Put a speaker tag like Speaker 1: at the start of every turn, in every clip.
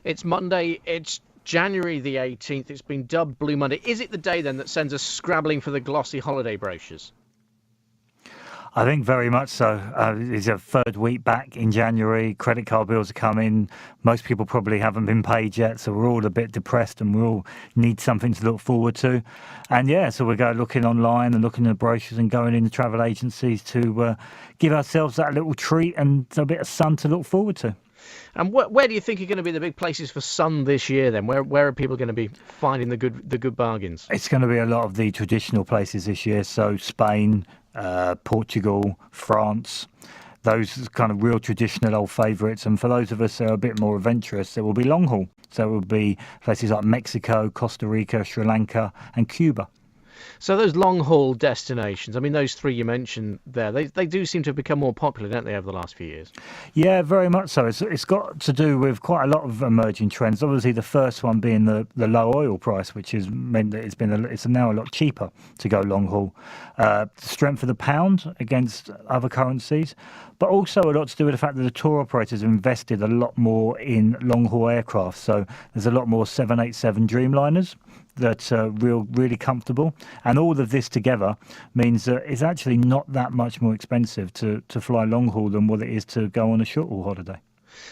Speaker 1: It's Monday, it's January the 18th. It's been dubbed Blue Monday. Is it the day then that sends us scrabbling for the glossy holiday brochures?
Speaker 2: I think very much so. It's a third week back in January. Credit card bills are coming. Most people probably haven't been paid yet, so we're all a bit depressed and we all need something to look forward to. And yeah, so we go looking online and looking at brochures and going into travel agencies to give ourselves that little treat and a bit of sun to look forward to.
Speaker 1: And where do you think are going to be the big places for sun this year then? Where are people going to be finding the good bargains?
Speaker 2: It's going to be a lot of the traditional places this year. So Spain, Portugal, France, those kind of real traditional old favourites. And for those of us who are a bit more adventurous, there will be long haul. So it will be places like Mexico, Costa Rica, Sri Lanka and Cuba.
Speaker 1: So those long-haul destinations, I mean, those three you mentioned there, they do seem to have become more popular, don't they, over the last few years?
Speaker 2: Yeah, very much so. It's got to do with quite a lot of emerging trends. Obviously, the first one being the low oil price, which has meant that it's now a lot cheaper to go long haul. Strength of the pound against other currencies, but also a lot to do with the fact that the tour operators have invested a lot more in long haul aircraft. So there's a lot more 787 Dreamliners that are really comfortable. And all of this together means that it's actually not that much more expensive to fly long haul than what it is to go on a short haul holiday.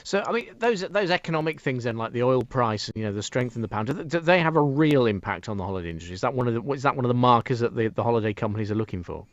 Speaker 1: So, I mean, those economic things then, like the oil price and, the strength in the pound, do they have a real impact on the holiday industry? Is that one of the markers that the holiday companies are looking for?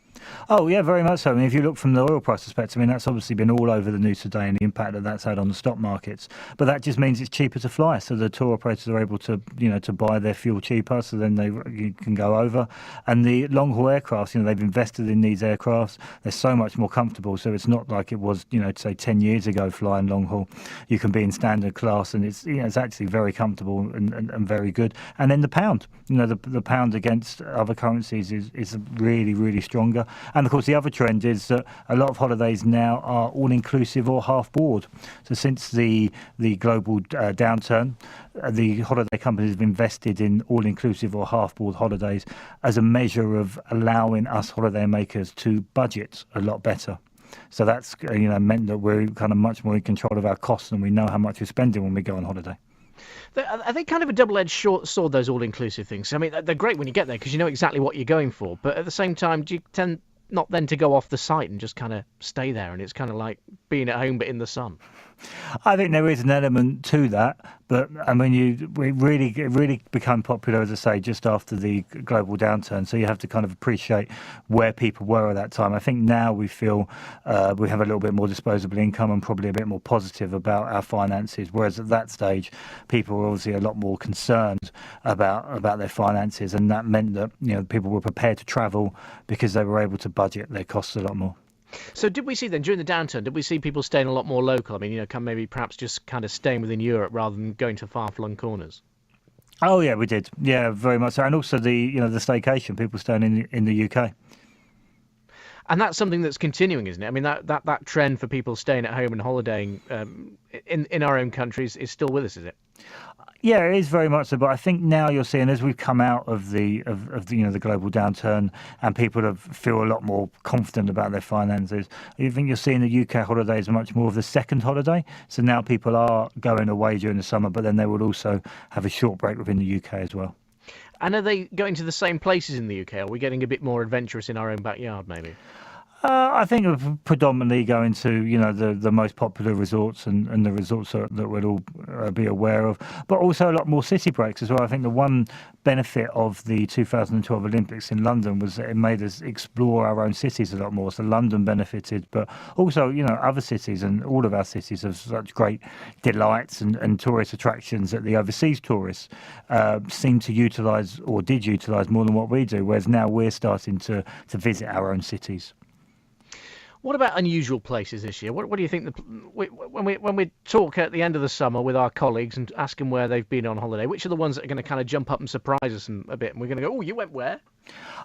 Speaker 2: Oh, yeah, very much so. I mean, if you look from the oil price perspective, I mean, that's obviously been all over the news today and the impact that that's had on the stock markets. But that just means it's cheaper to fly. So the tour operators are able to, to buy their fuel cheaper. So then you can go over. And the long haul aircraft, they've invested in these aircrafts. They're so much more comfortable. So it's not like it was, say 10 years ago flying long haul. You can be in standard class and it's actually very comfortable and very good. And then the pound, the pound against other currencies is really, really stronger. And of course, the other trend is that a lot of holidays now are all-inclusive or half-board. So since the global downturn, the holiday companies have invested in all-inclusive or half-board holidays as a measure of allowing us holiday makers to budget a lot better. So that's meant that we're kind of much more in control of our costs and we know how much we're spending when we go on holiday.
Speaker 1: Are they kind of a double-edged sword, those all-inclusive things? I mean, they're great when you get there because you know exactly what you're going for. But at the same time, do you tend not then to go off the site and just kind of stay there? And it's kind of like being at home but in the sun.
Speaker 2: I think there is an element to that, but I mean, it really became popular, as I say, just after the global downturn. So you have to kind of appreciate where people were at that time. I think now we feel we have a little bit more disposable income and probably a bit more positive about our finances. Whereas at that stage, people were obviously a lot more concerned about their finances, and that meant that people were prepared to travel because they were able to budget their costs a lot more.
Speaker 1: So did we see then, during the downturn, did we see people staying a lot more local? I mean, maybe perhaps just kind of staying within Europe rather than going to far-flung corners?
Speaker 2: Oh, yeah, we did. Yeah, very much so. And also the staycation, people staying in the UK.
Speaker 1: And that's something that's continuing, isn't it? I mean, that trend for people staying at home and holidaying in our own countries is still with us, is it?
Speaker 2: Yeah, it is very much so. But I think now you're seeing, as we've come out of the global downturn, and people feel a lot more confident about their finances, I think you're seeing the UK holiday as much more of the second holiday. So now people are going away during the summer, but then they will also have a short break within the UK as well.
Speaker 1: And are they going to the same places in the UK? Are we getting a bit more adventurous in our own backyard, maybe?
Speaker 2: I think we're predominantly going to, the most popular resorts and the resorts that we'll all be aware of, but also a lot more city breaks as well. I think the one benefit of the 2012 Olympics in London was that it made us explore our own cities a lot more. So London benefited, but also, other cities, and all of our cities have such great delights and tourist attractions that the overseas tourists seem to utilise or did utilise more than what we do, whereas now we're starting to visit our own cities.
Speaker 1: What about unusual places this year? What do you think? When we talk at the end of the summer with our colleagues and ask them where they've been on holiday, which are the ones that are going to kind of jump up and surprise us a bit? And we're going to go, oh, you went where?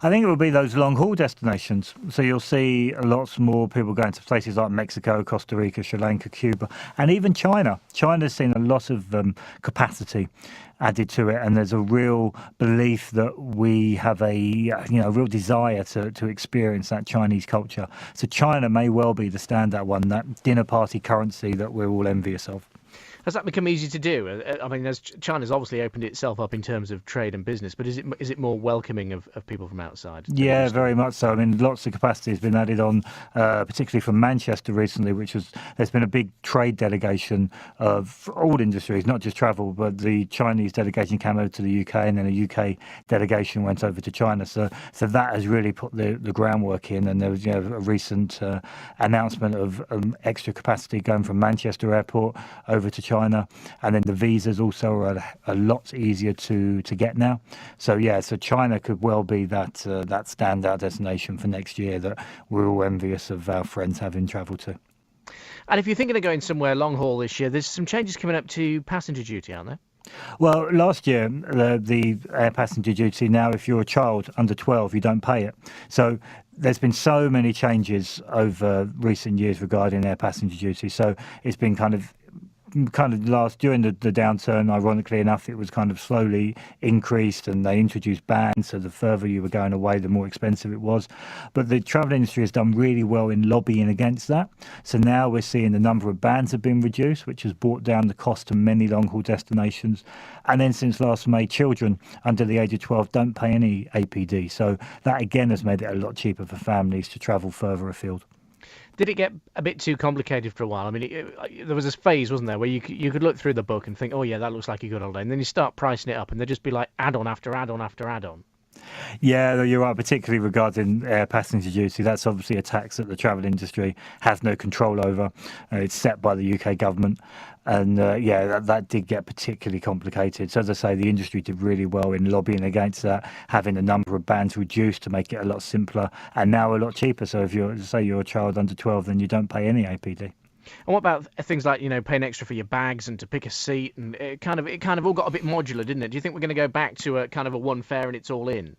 Speaker 2: I think it will be those long-haul destinations. So you'll see lots more people going to places like Mexico, Costa Rica, Sri Lanka, Cuba, and even China. China's seen a lot of capacity added to it, and there's a real belief that we have a real desire to experience that Chinese culture. So China may well be the standout one, that dinner party currency that we're all envious of.
Speaker 1: Has that become easy to do? I mean, China's obviously opened itself up in terms of trade and business, but is it more welcoming of people from outside than it
Speaker 2: Yeah,
Speaker 1: used to
Speaker 2: very
Speaker 1: be?
Speaker 2: much so. I mean, lots of capacity has been added on, particularly from Manchester recently, there's been a big trade delegation of all industries, not just travel, but the Chinese delegation came over to the UK, and then a UK delegation went over to China. So that has really put the groundwork in, and there was a recent announcement of extra capacity going from Manchester Airport over to China, and then the visas also are a lot easier to get now. So yeah, so China could well be that standout destination for next year that we're all envious of our friends having travelled to.
Speaker 1: And if you're thinking of going somewhere long haul this year, there's some changes coming up to passenger duty, aren't there?
Speaker 2: Well, last year, the air passenger duty, now if you're a child under 12, you don't pay it. So there's been so many changes over recent years regarding air passenger duty. So it's been kind of during the downturn, ironically enough, it was kind of slowly increased, and they introduced bans, so the further you were going away, the more expensive it was. But the travel industry has done really well in lobbying against that. So now we're seeing the number of bans have been reduced, which has brought down the cost to many long-haul destinations. And then since last May, children under the age of 12 don't pay any APD. So that again has made it a lot cheaper for families to travel further afield.
Speaker 1: Did it get a bit too complicated for a while? I mean, there was this phase, wasn't there, where you could look through the book and think, oh yeah, that looks like a good holiday, and then you start pricing it up, and there'd just be like add-on after add-on after add-on.
Speaker 2: Yeah, you're right, particularly regarding air passenger duty. That's obviously a tax that the travel industry has no control over. It's set by the UK government. And that did get particularly complicated. So as I say, the industry did really well in lobbying against that, having the number of bans reduced to make it a lot simpler and now a lot cheaper. So if you're a child under 12, then you don't pay any APD.
Speaker 1: And what about things like, paying extra for your bags and to pick a seat, and it kind of all got a bit modular, didn't it? Do you think we're going to go back to a kind of a one fare and it's all in?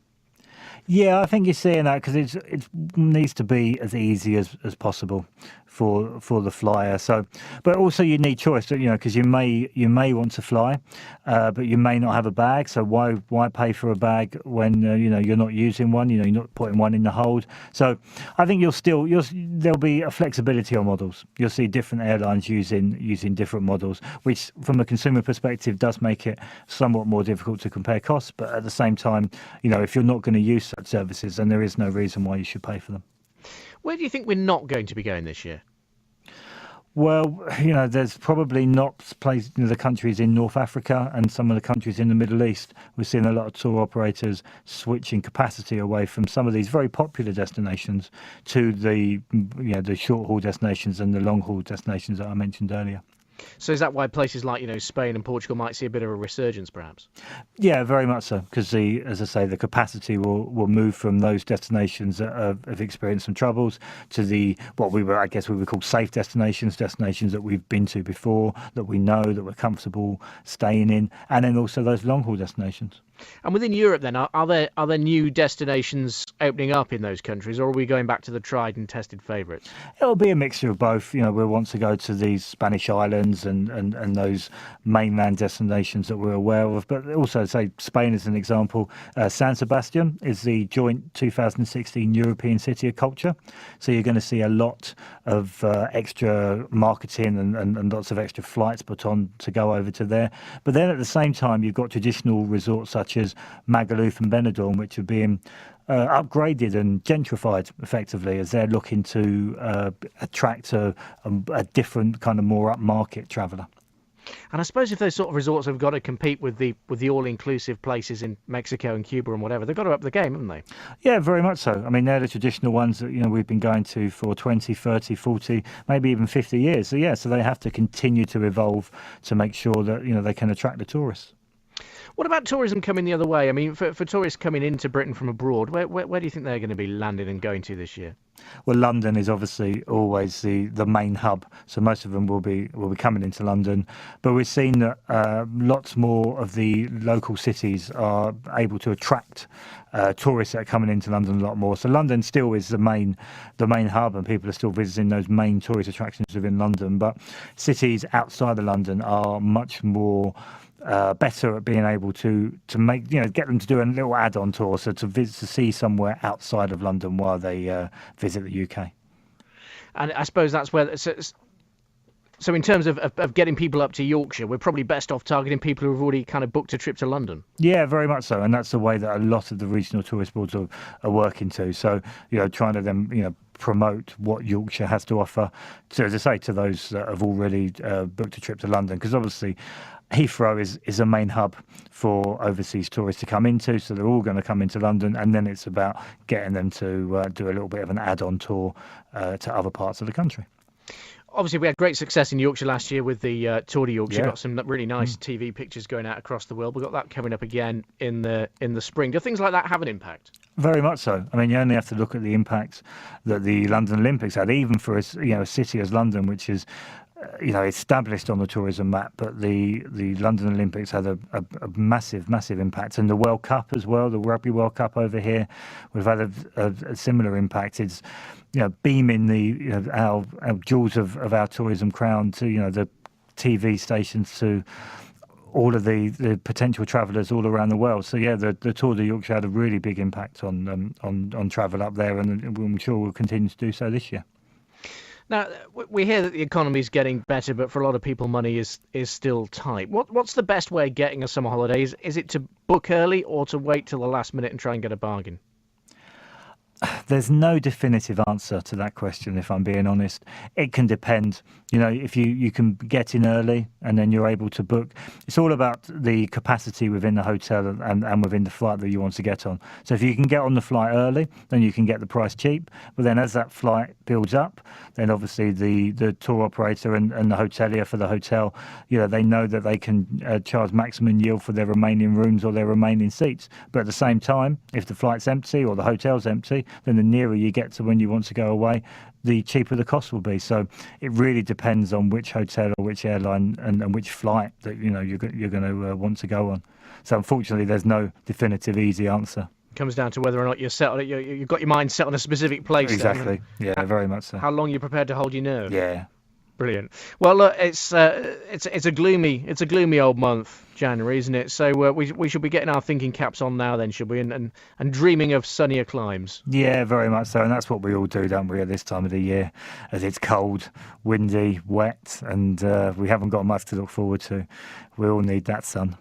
Speaker 2: Yeah, I think you're seeing that because it needs to be as easy as possible for the flyer. So, but also you need choice, because you may want to fly, but you may not have a bag. So why pay for a bag when you're not using one? You're not putting one in the hold. So I think there'll be a flexibility on models. You'll see different airlines using different models, which from a consumer perspective does make it somewhat more difficult to compare costs. But at the same time, if you're not going to use such services, then there is no reason why you should pay for them.
Speaker 1: Where do you think we're not going to be going this year?
Speaker 2: Well, there's probably not the countries in North Africa and some of the countries in the Middle East. We're seeing a lot of tour operators switching capacity away from some of these very popular destinations to the short haul destinations and the long haul destinations that I mentioned earlier.
Speaker 1: So is that why places like, Spain and Portugal might see a bit of a resurgence, perhaps?
Speaker 2: Yeah, very much so, because as I say, the capacity will move from those destinations that have experienced some troubles to what we would call safe destinations that we've been to before, that we know, that we're comfortable staying in, and then also those long haul destinations.
Speaker 1: And within Europe, then, are there new destinations opening up in those countries, or are we going back to the tried and tested favourites?
Speaker 2: It'll be a mixture of both. We'll want to go to these Spanish islands and those mainland destinations that we're aware of, but also, say, Spain as an example. San Sebastian is the joint 2016 European City of Culture. So you're going to see a lot of extra marketing and lots of extra flights put on to go over to there. But then at the same time, you've got traditional resorts such as Magaluf and Benidorm, which are being upgraded and gentrified effectively as they're looking to attract a different kind of more upmarket traveller.
Speaker 1: And I suppose if those sort of resorts have got to compete with the all-inclusive places in Mexico and Cuba and whatever, they've got to up the game, haven't they?
Speaker 2: Yeah, very much so. I mean, they're the traditional ones that we've been going to for 20, 30, 40, maybe even 50 years. So they have to continue to evolve to make sure that they can attract the tourists.
Speaker 1: What about tourism coming the other way? I mean, for tourists coming into Britain from abroad, where do you think they're going to be landing and going to this year?
Speaker 2: Well, London is obviously always the main hub, so most of them will be coming into London. But we've seen that lots more of the local cities are able to attract tourists that are coming into London a lot more. So London still is the main hub, and people are still visiting those main tourist attractions within London. But cities outside of London are much more better at being able to make get them to do a little add-on tour, so to see somewhere outside of London while they visit the UK.
Speaker 1: And I suppose that's where So in terms of getting people up to Yorkshire, we're probably best off targeting people who have already kind of booked a trip to London.
Speaker 2: Yeah, very much so, and that's the way that a lot of the regional tourist boards are working to. So, trying to then, promote what Yorkshire has to offer, to, as I say, to those that have already booked a trip to London, because obviously Heathrow is a main hub for overseas tourists to come into, so they're all going to come into London, and then it's about getting them to do a little bit of an add-on tour to other parts of the country.
Speaker 1: Obviously, we had great success in Yorkshire last year with the Tour de Yorkshire.
Speaker 2: Yeah.
Speaker 1: Got some really nice TV pictures going out across the world. We've got that coming up again in the spring. Do things like that have an impact?
Speaker 2: Very much so. I mean, you only have to look at the impact that the London Olympics had, even for a city as London, which is established on the tourism map, but the London Olympics had a massive impact, and the World Cup as well, the Rugby World Cup over here, we've had a similar impact. It's beaming the our jewels of our tourism crown to the TV stations, to all of the potential travellers all around the world. So yeah, the Tour de Yorkshire had a really big impact on travel up there, and I'm sure we'll continue to do so this year.
Speaker 1: Now, we hear that the economy is getting better, but for a lot of people, money is still tight. What's the best way of getting a summer holiday? Is it to book early or to wait till the last minute and try and get a bargain?
Speaker 2: There's no definitive answer to that question, if I'm being honest. It can depend. If you can get in early and then you're able to book, it's all about the capacity within the hotel and within the flight that you want to get on. So if you can get on the flight early, then you can get the price cheap. But then as that flight builds up, then obviously the tour operator and the hotelier for the hotel, they know that they can charge maximum yield for their remaining rooms or their remaining seats. But at the same time, if the flight's empty or the hotel's empty, then the nearer you get to when you want to go away, the cheaper the cost will be. So it really depends on which hotel or which airline and which flight that you're going to want to go on. So unfortunately, there's no definitive easy answer.
Speaker 1: It comes down to whether or not you've got your mind set on a specific place.
Speaker 2: Exactly.
Speaker 1: Then.
Speaker 2: Yeah, very much so.
Speaker 1: How long you're prepared to hold your nerve.
Speaker 2: Yeah.
Speaker 1: Brilliant. Well, look, it's a gloomy old month, January, isn't it? So we should be getting our thinking caps on now, then, should we? And dreaming of sunnier climes.
Speaker 2: Yeah, very much so, and that's what we all do, don't we, at this time of the year, as it's cold, windy, wet, and we haven't got much to look forward to. We all need that sun.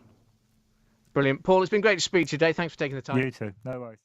Speaker 1: Brilliant, Paul. It's been great to speak to you today. Thanks for taking the time.
Speaker 2: You too. No worries.